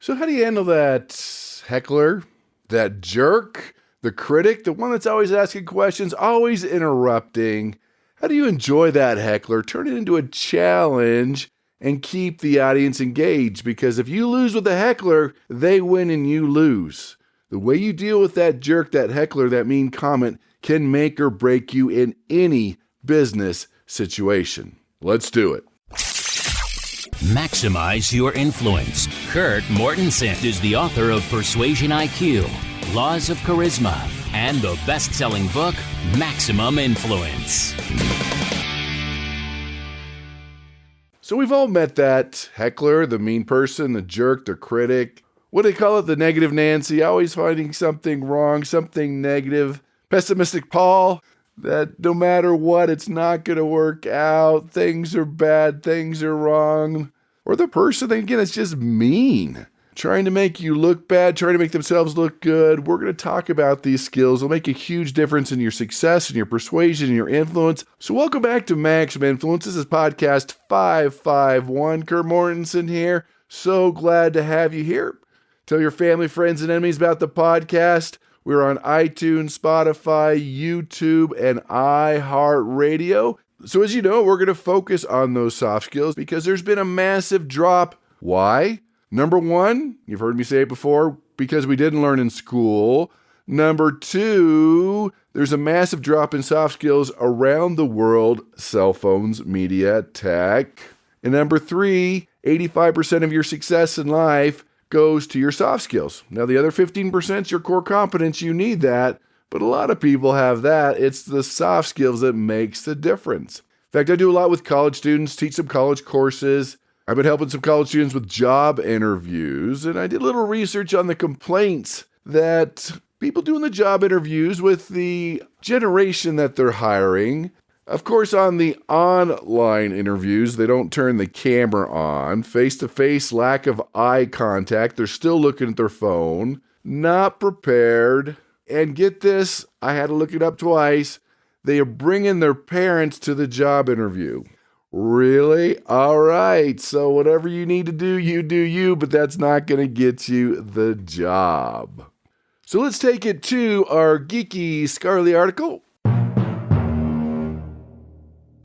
So how do you handle that heckler, that jerk, the critic, the one that's always asking questions, always interrupting? How do you enjoy that heckler, turn it into a challenge, and keep the audience engaged? Because if you lose with the heckler, they win and you lose. The way you deal with that jerk, that heckler, that mean comment can make or break you in any business situation. Let's do it. Maximize your influence. Kurt Mortensen is the author of Persuasion IQ, Laws of Charisma, and the best-selling book, Maximum Influence. So we've all met that heckler, the mean person, the jerk, the critic. What do they call it? The negative Nancy, always finding something wrong, something negative. Pessimistic Paul, that no matter what, it's not going to work out. Things are bad, things are wrong. Or the person, again, it's just mean, trying to make you look bad, trying to make themselves look good. We're going to talk about these skills. They'll make a huge difference in your success, in your persuasion, in your influence. So welcome back to Maximum Influence. This is podcast 551. Kurt Mortensen here. So glad to have you here. Tell your family, friends, and enemies about the podcast. We're on iTunes, Spotify, YouTube, and iHeartRadio. So as you know, we're going to focus on those soft skills because there's been a massive drop. Why? Number one, you've heard me say it before, because we didn't learn in school. Number two, there's a massive drop in soft skills around the world, cell phones, media, tech. And number three, 85% of your success in life goes to your soft skills. Now, the other 15% is your core competence. You need that, but a lot of people have that. It's the soft skills that makes the difference. In fact, I do a lot with college students, teach some college courses. I've been helping some college students with job interviews, and I did a little research on the complaints that people do in the job interviews with the generation that they're hiring. Of course, on the online interviews, they don't turn the camera on. Face-to-face, lack of eye contact. They're still looking at their phone, not prepared. And get this, I had to look it up twice. They are bringing their parents to the job interview. Really? All right. So whatever you need to do you, but that's not going to get you the job. So let's take it to our geeky, scholarly article.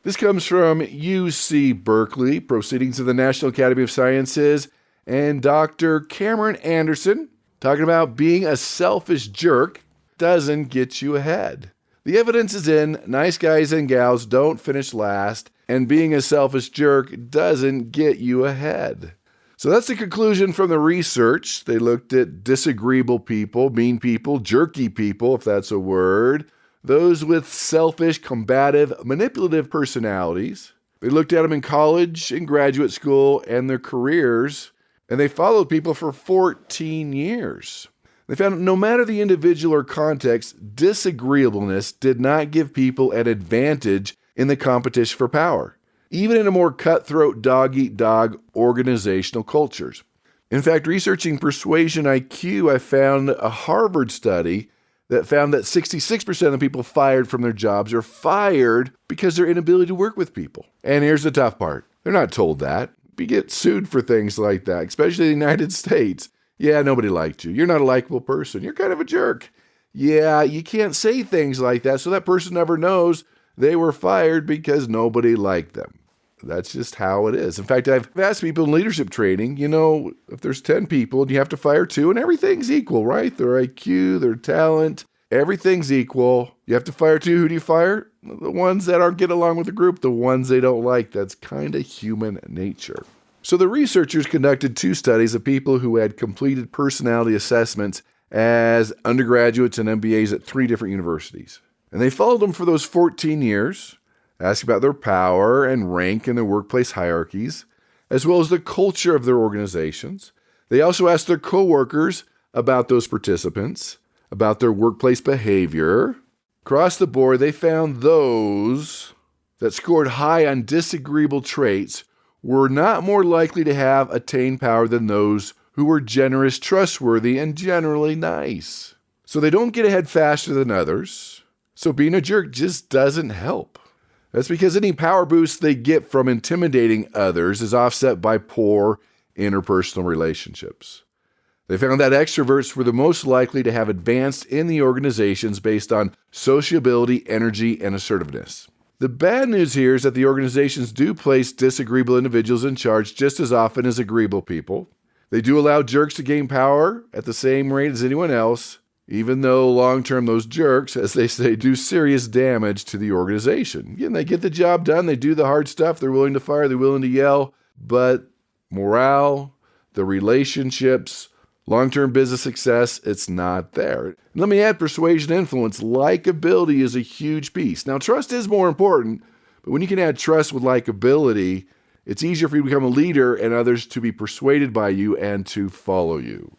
This comes from UC Berkeley, Proceedings of the National Academy of Sciences, and Dr. Cameron Anderson, talking about being a selfish jerk doesn't get you ahead. The evidence is in, nice guys and gals don't finish last, and being a selfish jerk doesn't get you ahead. So that's the conclusion from the research. They looked at disagreeable people, mean people, jerky people, if that's a word, those with selfish, combative, manipulative personalities. They looked at them in college, in graduate school, and their careers, and they followed people for 14 years. They found no matter the individual or context, disagreeableness did not give people an advantage in the competition for power, even in a more cutthroat dog-eat-dog organizational cultures. In fact, researching Persuasion IQ, I found a Harvard study that found that 66% of the people fired from their jobs are fired because of their inability to work with people. And here's the tough part. They're not told that. You get sued for things like that, especially in the United States. Yeah, nobody liked you. You're not a likable person. You're kind of a jerk. Yeah, you can't say things like that, so that person never knows they were fired because nobody liked them. That's just how it is. In fact, I've asked people in leadership training, if there's 10 people and you have to fire 2 and everything's equal, right? Their IQ, their talent, everything's equal. You have to fire 2. Who do you fire? The ones that aren't getting along with the group, the ones they don't like. That's kind of human nature. So the researchers conducted 2 studies of people who had completed personality assessments as undergraduates and MBAs at 3 different universities. And they followed them for those 14 years, asked about their power and rank in their workplace hierarchies, as well as the culture of their organizations. They also asked their coworkers about those participants, about their workplace behavior. Across the board, they found those that scored high on disagreeable traits were not more likely to have attained power than those who were generous, trustworthy, and generally nice. So they don't get ahead faster than others. So being a jerk just doesn't help. That's because any power boost they get from intimidating others is offset by poor interpersonal relationships. They found that extroverts were the most likely to have advanced in the organizations based on sociability, energy, and assertiveness. The bad news here is that the organizations do place disagreeable individuals in charge just as often as agreeable people. They do allow jerks to gain power at the same rate as anyone else, even though long-term those jerks, as they say, do serious damage to the organization. Again, they get the job done, they do the hard stuff, they're willing to fire, they're willing to yell, but morale, the relationships, long-term business success, it's not there. And let me add persuasion influence. Likability is a huge piece. Now, trust is more important, but when you can add trust with likability, it's easier for you to become a leader and others to be persuaded by you and to follow you.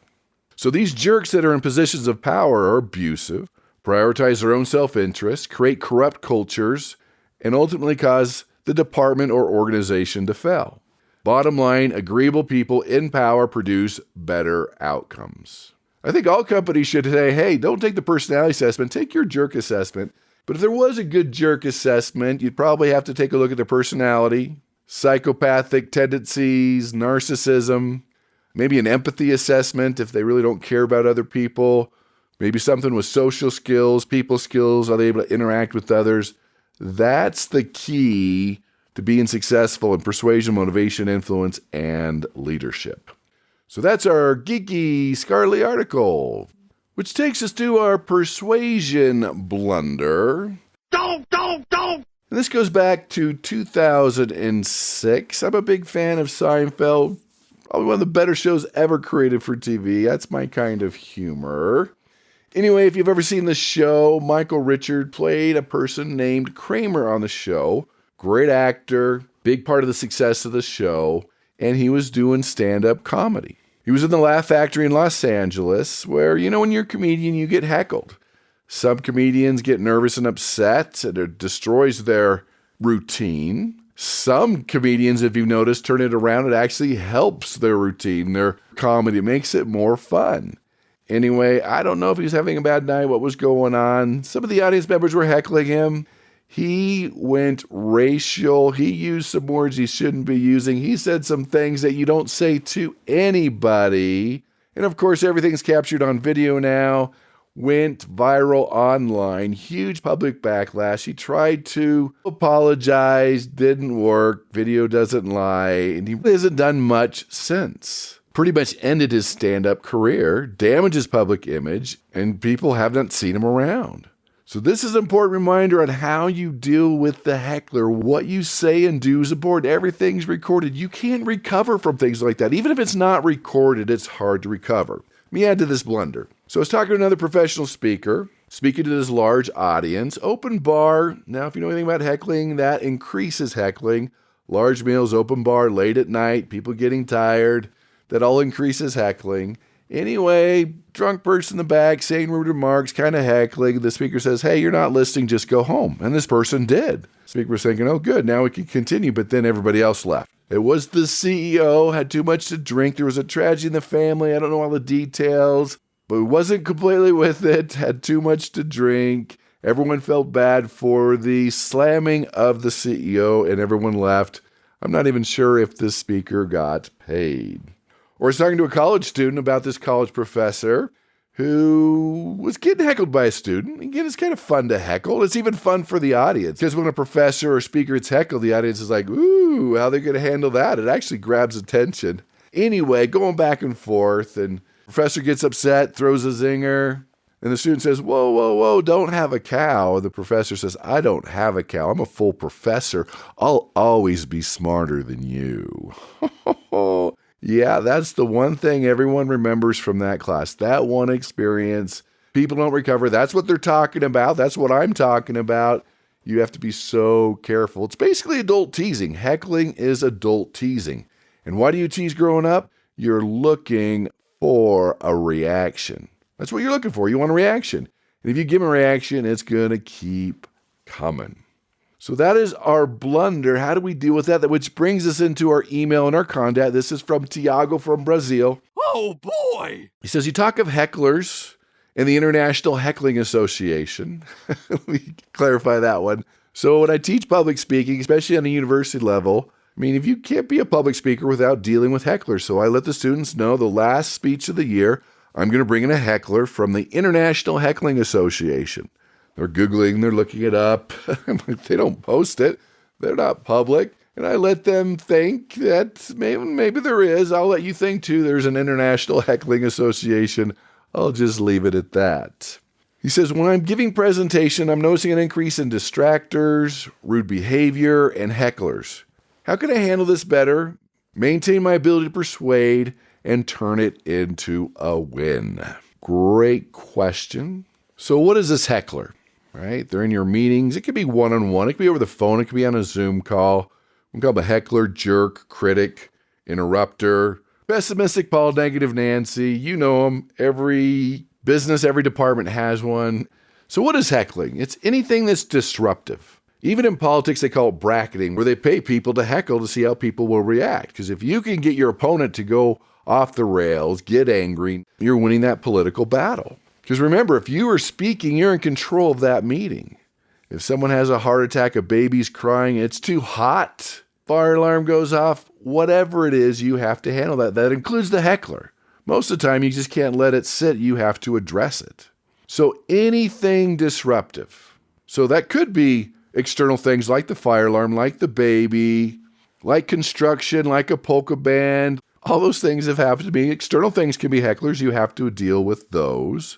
So these jerks that are in positions of power are abusive, prioritize their own self-interest, create corrupt cultures, and ultimately cause the department or organization to fail. Bottom line, agreeable people in power produce better outcomes. I think all companies should say, hey, don't take the personality assessment, take your jerk assessment. But if there was a good jerk assessment, you'd probably have to take a look at their personality, psychopathic tendencies, narcissism, maybe an empathy assessment if they really don't care about other people, maybe something with social skills, people skills, are they able to interact with others? That's the key to being successful in persuasion, motivation, influence, and leadership. So that's our geeky, scholarly article, which takes us to our persuasion blunder. Don't! And this goes back to 2006. I'm a big fan of Seinfeld. Probably one of the better shows ever created for TV. That's my kind of humor. Anyway, if you've ever seen the show, Michael Richards played a person named Kramer on the show. Great actor, big part of the success of the show, and he was doing stand-up comedy. He was in the Laugh Factory in Los Angeles, where, when you're a comedian, you get heckled. Some comedians get nervous and upset, and it destroys their routine. Some comedians, if you've noticed, turn it around. It actually helps their routine, their comedy. It makes it more fun. Anyway, I don't know if he was having a bad night, what was going on. Some of the audience members were heckling him. He went racial. He used some words he shouldn't be using. He said some things that you don't say to anybody. And of course, everything's captured on video now. Went viral online. Huge public backlash. He tried to apologize. Didn't work. Video doesn't lie. And he hasn't done much since. Pretty much ended his stand-up career, damaged his public image, and people haven't seen him around. So this is an important reminder on how you deal with the heckler. What you say and do is important. Everything's recorded. You can't recover from things like that. Even if it's not recorded, it's hard to recover. Let me add to this blunder. So I was talking to another professional speaker, speaking to this large audience, open bar. Now, if you know anything about heckling, that increases heckling. Large meals, open bar, late at night, people getting tired. That all increases heckling. Anyway, drunk person in the back saying rude remarks, kind of heckling. The speaker says, hey, you're not listening, just go home. And this person did. The speaker was thinking, oh, good, now we can continue. But then everybody else left. It was the CEO, had too much to drink. There was a tragedy in the family. I don't know all the details, but he wasn't completely with it, had too much to drink. Everyone felt bad for the slamming of the CEO, and everyone left. I'm not even sure if this speaker got paid. Or I was talking to a college student about this college professor who was getting heckled by a student. Again, it's kind of fun to heckle. It's even fun for the audience. Because when a professor or speaker gets heckled, the audience is like, ooh, how are they going to handle that? It actually grabs attention. Anyway, going back and forth, and the professor gets upset, throws a zinger, and the student says, whoa, don't have a cow. And the professor says, I don't have a cow. I'm a full professor. I'll always be smarter than you. Yeah, that's the one thing everyone remembers from that class. That one experience. People don't recover. That's what they're talking about. That's what I'm talking about. You have to be so careful. It's basically adult teasing. Heckling is adult teasing. And why do you tease growing up? You're looking for a reaction. That's what you're looking for. You want a reaction. And if you give them a reaction, it's going to keep coming. So that is our blunder. How do we deal with that? Which brings us into our email and our contact. This is from Tiago from Brazil. Oh, boy! He says, you talk of hecklers and the International Heckling Association. Let me clarify that one. So when I teach public speaking, especially on a university level, I mean, if you can't be a public speaker without dealing with hecklers. So I let the students know the last speech of the year, I'm going to bring in a heckler from the International Heckling Association. They're Googling, they're looking it up. They don't post it. They're not public. And I let them think that maybe there is. I'll let you think too. There's an International Heckling Association. I'll just leave it at that. He says, when I'm giving presentation, I'm noticing an increase in distractors, rude behavior, and hecklers. How can I handle this better, maintain my ability to persuade, and turn it into a win? Great question. So what is this heckler? Right? They're in your meetings. It could be one-on-one. It could be over the phone. It could be on a Zoom call. We call them a heckler, jerk, critic, interrupter, pessimistic Paul, negative Nancy. You know them. Every business, every department has one. So what is heckling? It's anything that's disruptive. Even in politics, they call it bracketing, where they pay people to heckle to see how people will react. Because if you can get your opponent to go off the rails, get angry, you're winning that political battle. Because remember, if you are speaking, you're in control of that meeting. If someone has a heart attack, a baby's crying, it's too hot, fire alarm goes off, whatever it is, you have to handle that. That includes the heckler. Most of the time, you just can't let it sit. You have to address it. So anything disruptive. So that could be external things like the fire alarm, like the baby, like construction, like a polka band. All those things have happened to me. External things can be hecklers. You have to deal with those.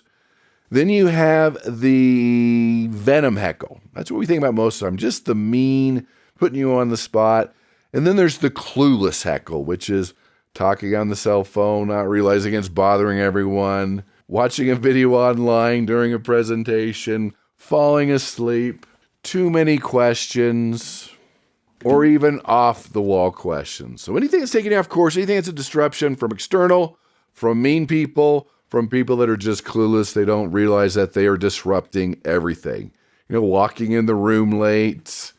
Then you have the venom heckle. That's what we think about most of the time. Just the mean, putting you on the spot. And then there's the clueless heckle, which is talking on the cell phone, not realizing it's bothering everyone, watching a video online during a presentation, falling asleep, too many questions, or even off-the-wall questions. So anything that's taking you off course, anything that's a disruption from external, from mean people, from people that are just clueless, they don't realize that they are disrupting everything. You know, walking in the room late,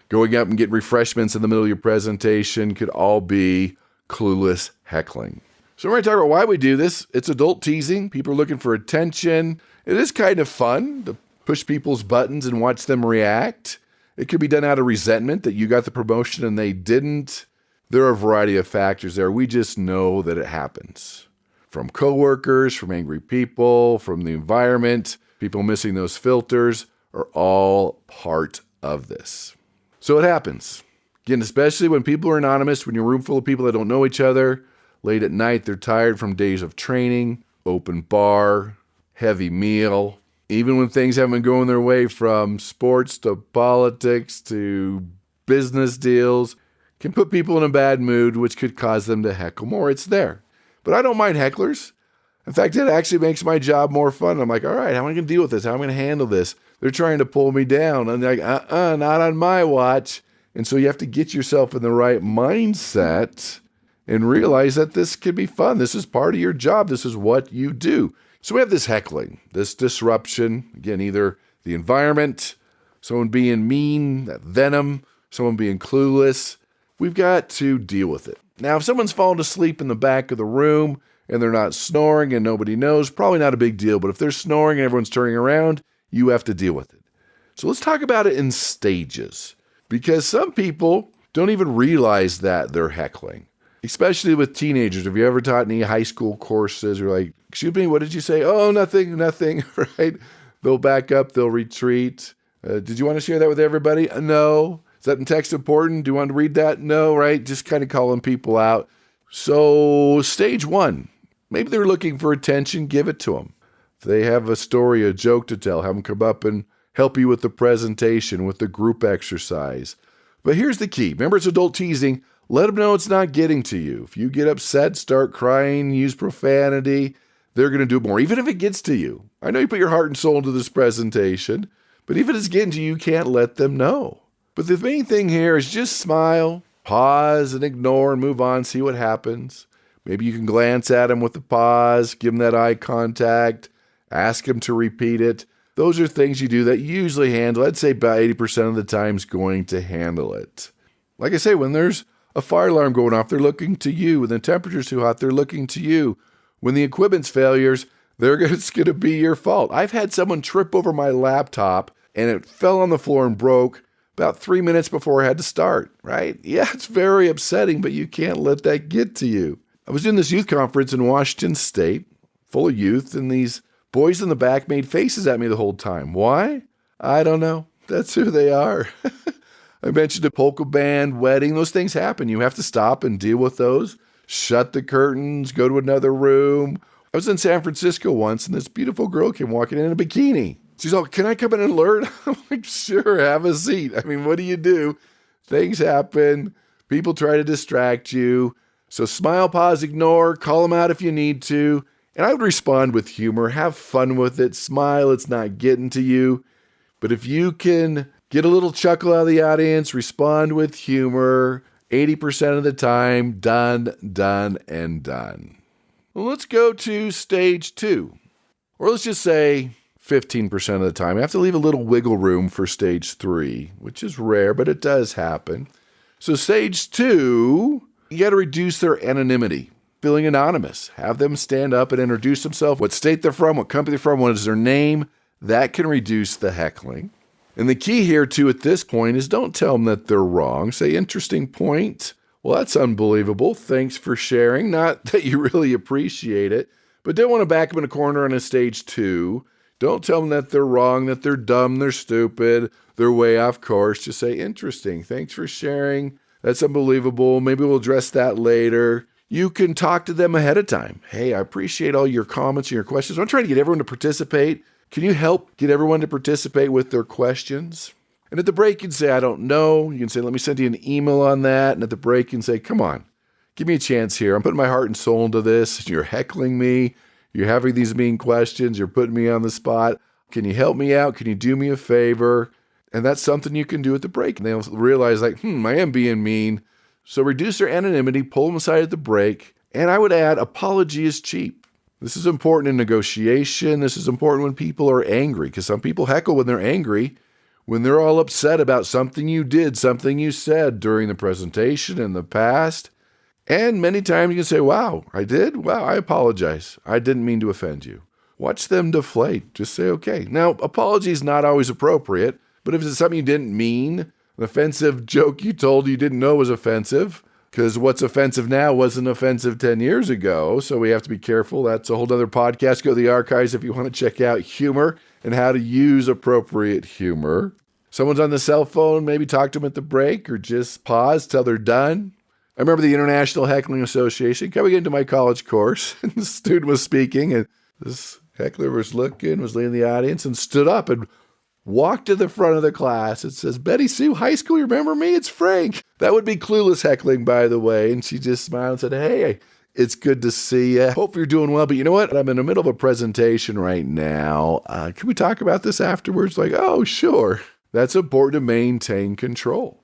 going up and getting refreshments in the middle of your presentation could all be clueless heckling. So we're going to talk about why we do this. It's adult teasing. People are looking for attention. It is kind of fun to push people's buttons and watch them react. It could be done out of resentment that you got the promotion and they didn't. There are a variety of factors there. We just know that it happens. From coworkers, from angry people, from the environment, people missing those filters are all part of this. So it happens. Again, especially when people are anonymous, when you're in a room full of people that don't know each other, late at night, they're tired from days of training, open bar, heavy meal. Even when things haven't been going their way from sports to politics to business deals, can put people in a bad mood, which could cause them to heckle more. It's there. But I don't mind hecklers. In fact, it actually makes my job more fun. I'm like, all right, how am I going to deal with this? How am I going to handle this? They're trying to pull me down. And they're like, not on my watch. And so you have to get yourself in the right mindset and realize that this can be fun. This is part of your job. This is what you do. So we have this heckling, this disruption. Again, either the environment, someone being mean, that venom, someone being clueless. We've got to deal with it. Now, if someone's fallen asleep in the back of the room and they're not snoring and nobody knows, probably not a big deal. But if they're snoring and everyone's turning around, you have to deal with it. So let's talk about it in stages, because some people don't even realize that they're heckling, especially with teenagers. Have you ever taught any high school courses? You're like, excuse me, what did you say? Oh, nothing, right? They'll back up, they'll retreat. Did you want to share that with everybody? No. Is that in text important? Do you want to read that? No, right? Just kind of calling people out. So stage one, maybe they're looking for attention, give it to them. If they have a story, a joke to tell, have them come up and help you with the presentation, with the group exercise. But here's the key. Remember, it's adult teasing. Let them know it's not getting to you. If you get upset, start crying, use profanity, they're going to do more, even if it gets to you. I know you put your heart and soul into this presentation, but if it is getting to you, you can't let them know. But the main thing here is just smile, pause and ignore and move on, see what happens. Maybe you can glance at them with the pause, give them that eye contact, ask them to repeat it. Those are things you do that you usually handle. I'd say about 80% of the time is going to handle it. Like I say, when there's a fire alarm going off, they're looking to you. When the temperature's too hot, they're looking to you. When the equipment's failures, it's going to be your fault. I've had someone trip over my laptop and it fell on the floor and broke. about 3 minutes before I had to start, right? Yeah, it's very upsetting, but you can't let that get to you. I was doing this youth conference in Washington State, full of youth, and these boys in the back made faces at me the whole time. Why? I don't know. That's who they are. I mentioned a polka band, wedding. Those things happen. You have to stop and deal with those. Shut the curtains, go to another room. I was in San Francisco once, and this beautiful girl came walking in a bikini. She's all, can I come in and learn? I'm like, sure, have a seat. I mean, what do? Things happen. People try to distract you. So smile, pause, ignore, call them out if you need to. And I would respond with humor. Have fun with it. Smile. It's not getting to you. But if you can get a little chuckle out of the audience, respond with humor, 80% of the time, done, and done. Well, let's go to stage 2. Or let's just say 15% of the time. I have to leave a little wiggle room for stage 3, which is rare, but it does happen. So stage 2, you got to reduce their anonymity, feeling anonymous. Have them stand up and introduce themselves, what state they're from, what company they're from, what is their name. That can reduce the heckling. And the key here, too, at this point is don't tell them that they're wrong. Say, interesting point. Well, that's unbelievable. Thanks for sharing. Not that you really appreciate it, but don't want to back them in a corner on a stage 2. Don't tell them that they're wrong, that they're dumb, they're stupid, they're way off course. Just say, interesting. Thanks for sharing. That's unbelievable. Maybe we'll address that later. You can talk to them ahead of time. Hey, I appreciate all your comments and your questions. I'm trying to get everyone to participate. Can you help get everyone to participate with their questions? And at the break, you can say, I don't know. You can say, let me send you an email on that. And at the break, you can say, come on, give me a chance here. I'm putting my heart and soul into this. You're heckling me. You're having these mean questions. You're putting me on the spot. Can you help me out? Can you do me a favor? And that's something you can do at the break. And they'll realize like, I am being mean. So reduce their anonymity, pull them aside at the break. And I would add, apology is cheap. This is important in negotiation. This is important when people are angry, because some people heckle when they're angry, when they're all upset about something you did, something you said during the presentation in the past. And many times you can say, wow, I did? Wow, I apologize. I didn't mean to offend you. Watch them deflate. Just say, okay. Now, apology is not always appropriate, but if it's something you didn't mean, an offensive joke you told you didn't know was offensive, because what's offensive now wasn't offensive 10 years ago, so we have to be careful. That's a whole other podcast. Go to the archives if you want to check out humor and how to use appropriate humor. Someone's on the cell phone, maybe talk to them at the break or just pause till they're done. I remember the International Heckling Association coming into my college course, and the student was speaking, and this heckler was leading the audience and stood up and walked to the front of the class. It says, Betty Sue, high school, you remember me? It's Frank. That would be clueless heckling, by the way. And she just smiled and said, hey, it's good to see you. Hope you're doing well. But you know what? I'm in the middle of a presentation right now. Can we talk about this afterwards? Like, oh, sure. That's important to maintain control.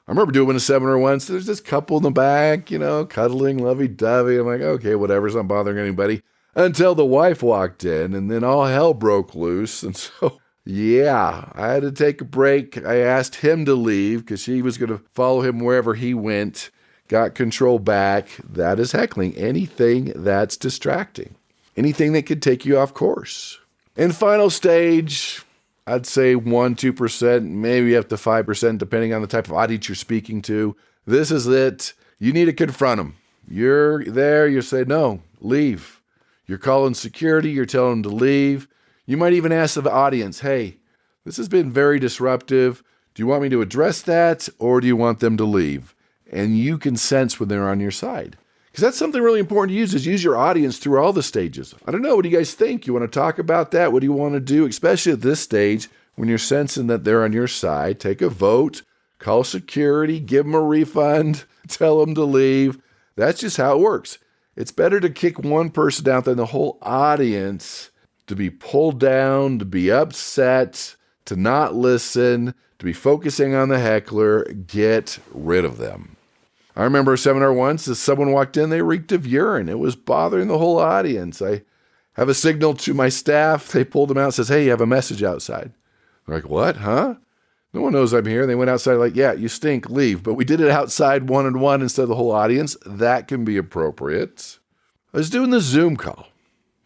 I remember doing a seminar once. There's this couple in the back, cuddling, lovey-dovey. I'm like, okay, whatever. It's not bothering anybody. Until the wife walked in, and then all hell broke loose. And so yeah, I had to take a break. I asked him to leave because she was going to follow him wherever he went. Got control back. That is heckling. Anything that's distracting. Anything that could take you off course. And final stage, I'd say 1-2%, maybe up to 5%, depending on the type of audience you're speaking to. This is it. You need to confront them. You're there. You say, no, leave. You're calling security. You're telling them to leave. You might even ask the audience, hey, this has been very disruptive. Do you want me to address that, or do you want them to leave? And you can sense when they're on your side. Because that's something really important to use, is use your audience through all the stages. I don't know, what do you guys think? You want to talk about that? What do you want to do? Especially at this stage, when you're sensing that they're on your side, take a vote, call security, give them a refund, tell them to leave. That's just how it works. It's better to kick one person out than the whole audience to be pulled down, to be upset, to not listen, to be focusing on the heckler. Get rid of them. I remember a seminar once, as someone walked in, they reeked of urine. It was bothering the whole audience. I have a signal to my staff. They pulled them out and says, hey, you have a message outside. They're like, what, huh? No one knows I'm here. And they went outside like, yeah, you stink, leave. But we did it outside one-on-one instead of the whole audience. That can be appropriate. I was doing the Zoom call.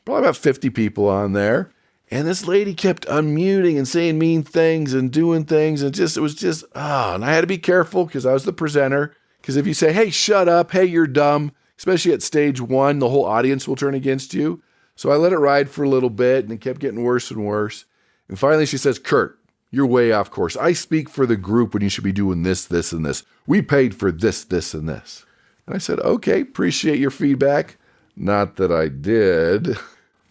Probably about 50 people on there. And this lady kept unmuting and saying mean things and doing things. And and I had to be careful because I was the presenter. Because if you say, hey, shut up, hey, you're dumb, especially at stage 1, the whole audience will turn against you. So I let it ride for a little bit and it kept getting worse and worse. And finally she says, Kurt, you're way off course. I speak for the group when you should be doing this, this, and this. We paid for this, this, and this. And I said, okay, appreciate your feedback. Not that I did.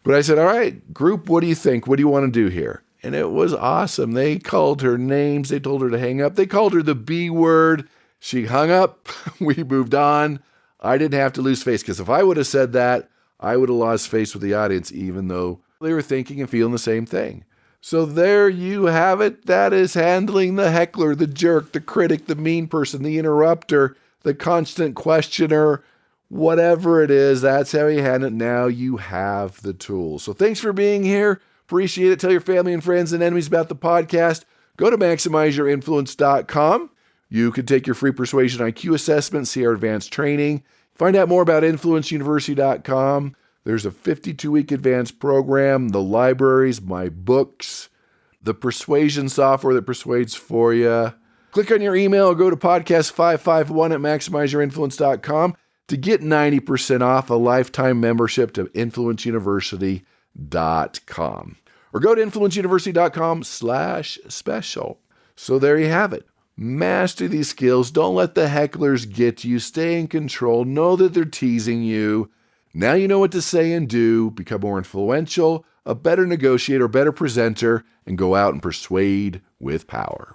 But I said, all right, group, what do you think? What do you want to do here? And it was awesome. They called her names. They told her to hang up. They called her the B word. She hung up. We moved on. I didn't have to lose face because if I would have said that, I would have lost face with the audience, even though they were thinking and feeling the same thing. So there you have it. That is handling the heckler, the jerk, the critic, the mean person, the interrupter, the constant questioner. Whatever it is, that's how you handle it. Now you have the tools. So thanks for being here. Appreciate it. Tell your family and friends and enemies about the podcast. Go to MaximizeYourInfluence.com. You can take your free Persuasion IQ assessment, see our advanced training. Find out more about InfluenceUniversity.com. There's a 52-week advanced program, the libraries, my books, the persuasion software that persuades for you. Click on your email or go to podcast551 at MaximizeYourInfluence.com. to get 90% off a lifetime membership to InfluenceUniversity.com. Or go to InfluenceUniversity.com/special. So there you have it. Master these skills. Don't let the hecklers get you. Stay in control. Know that they're teasing you. Now you know what to say and do. Become more influential, a better negotiator, better presenter, and go out and persuade with power.